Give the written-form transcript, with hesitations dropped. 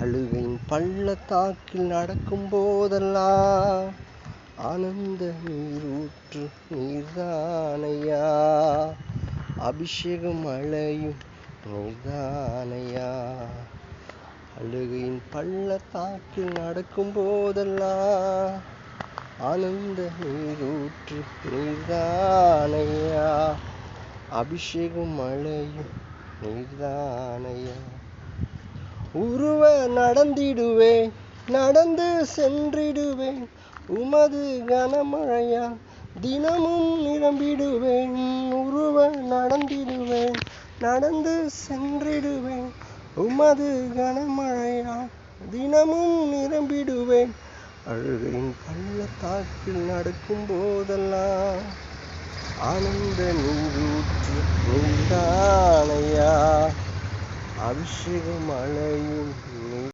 அழுகையின் பள்ளத்தாக்கில் நடக்கும் போதெல்லாம் ஆனந்த நீரூற்று நீர்தானையா, அபிஷேகம் மழையும் நீர்தானையா. அழுகையின் பள்ளத்தாக்கில் நடக்கும் போதெல்லாம் ஆனந்த நீரூற்று நீர்தானையா, அபிஷேகம் மழையும் நீர்தானையா. உருவ நடந்திடுவேன், நடந்து சென்றிடுவேன், உமது கனமழையால் தினமும் நிரம்பிடுவேன். உருவ நடந்திடுவேன், நடந்து சென்றிடுவேன், உமது கனமழையால் தினமும் நிரம்பிடுவேன். அழுகையின் பள்ளத்தாக்கில் நடக்கும் போதெல்லாம் ஆனந்த நீரூற்று நீர்தானையா, அபிஷேகம் மழையும்